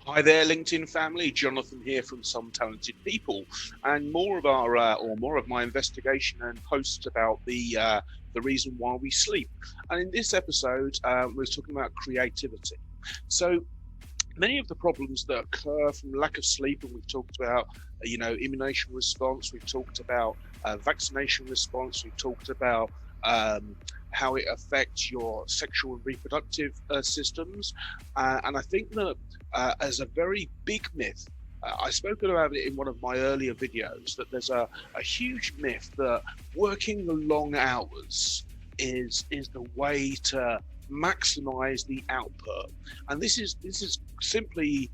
Hi there, LinkedIn family. Jonathan here from Some Talented People, and more of my investigation and posts about the reason why we sleep. And in this episode, we're talking about creativity. So many of the problems that occur from lack of sleep, and we've talked about, immunization response. We've talked about vaccination response. We've talked about um, how it affects your sexual and reproductive systems. And I think that as a very big myth, I spoke about it in one of my earlier videos, that there's a huge myth that working the long hours is the way to maximize the output, and this is simply,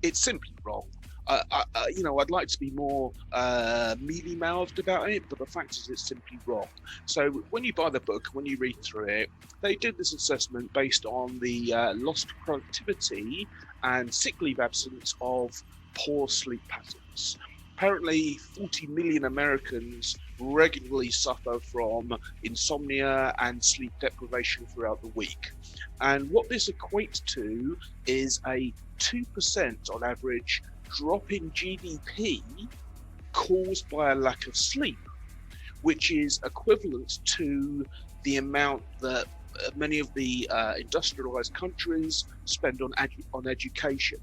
it's simply wrong. I'd like to be more mealy-mouthed about it, but the fact is it's simply wrong. So when you buy the book, when you read through it, they did this assessment based on the lost productivity and sick leave absence of poor sleep patterns. Apparently, 40 million Americans regularly suffer from insomnia and sleep deprivation throughout the week. And what this equates to is a 2% on average drop in GDP caused by a lack of sleep, which is equivalent to the amount that many of the industrialized countries spend on education.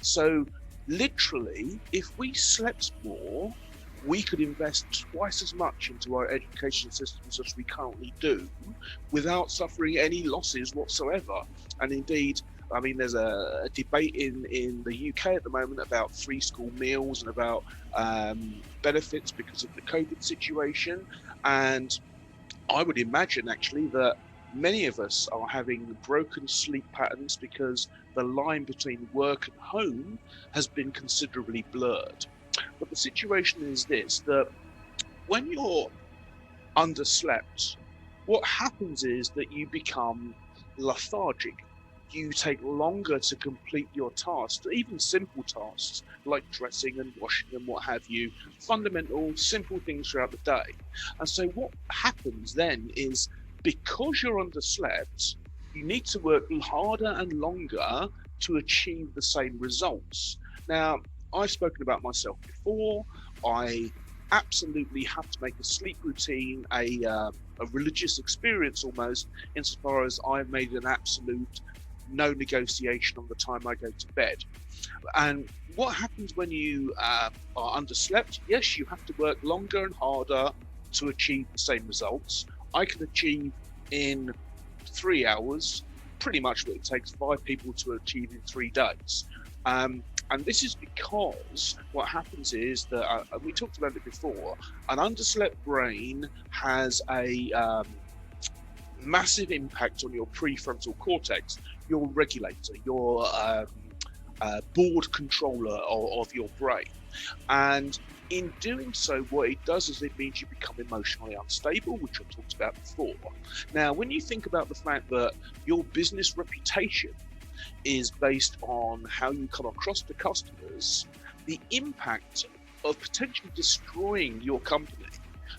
So, literally, if we slept more, we could invest twice as much into our education systems as we currently do without suffering any losses whatsoever. And indeed, I mean, there's a debate in the UK at the moment about free school meals and about benefits because of the COVID situation. And I would imagine actually that many of us are having broken sleep patterns because the line between work and home has been considerably blurred. But the situation is this, that when you're underslept, what happens is that you become lethargic. You take longer to complete your tasks, even simple tasks like dressing and washing and what have you, fundamental, simple things throughout the day. And so what happens then is, because you're underslept, you need to work harder and longer to achieve the same results. Now, I've spoken about myself before. I absolutely have to make a sleep routine a religious experience almost, insofar as I've made an absolute no negotiation on the time I go to bed. And what happens when you are underslept? Yes, you have to work longer and harder to achieve the same results. I can achieve in 3 hours pretty much what it takes 5 people to achieve in 3 days. And this is because what happens is that, we talked about it before, an underslept brain has a massive impact on your prefrontal cortex, your regulator, your board controller of your brain. And in doing so, what it does is it means you become emotionally unstable, which I've talked about before. Now, when you think about the fact that your business reputation is based on how you come across to customers, the impact of potentially destroying your company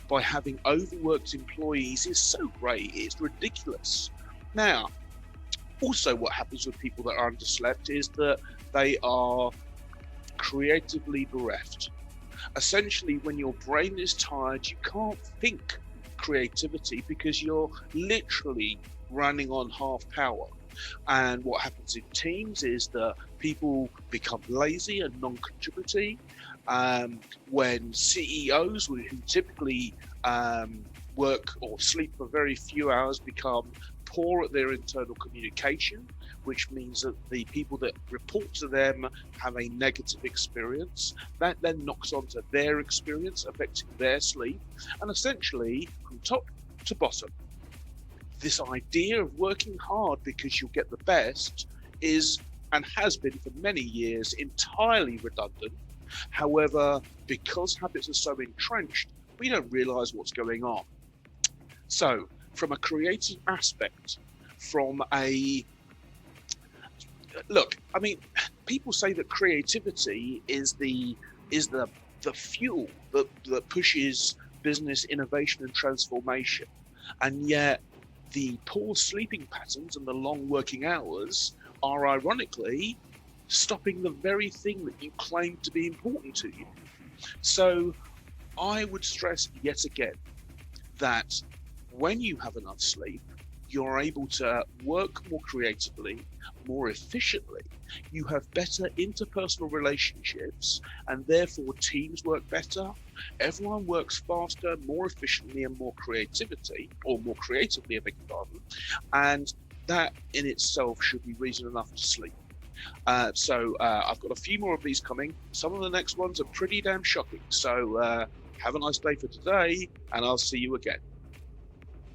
by having overworked employees is so great, it's ridiculous. Now, also what happens with people that are underslept is that they are creatively bereft. Essentially, when your brain is tired, you can't think creativity because you're literally running on half power. And what happens in teams is that people become lazy and non-contributing. When CEOs, who typically work or sleep for very few hours, become poor at their internal communication, which means that the people that report to them have a negative experience. That then knocks onto their experience, affecting their sleep. And essentially, from top to bottom, this idea of working hard because you'll get the best is, and has been for many years, entirely redundant. However, because habits are so entrenched, we don't realize what's going on. So, from a creative aspect, from a look, I mean, people say that creativity is the fuel that pushes business innovation and transformation, and yet the poor sleeping patterns and the long working hours are ironically stopping the very thing that you claim to be important to you. So I would stress yet again that when you have enough sleep, you're able to work more creatively, more efficiently. You have better interpersonal relationships, and therefore teams work better. Everyone works faster, more efficiently, and more creativity, or more creatively, I beg your pardon. And that in itself should be reason enough to sleep. So I've got a few more of these coming. Some of the next ones are pretty damn shocking. So have a nice day for today, and I'll see you again.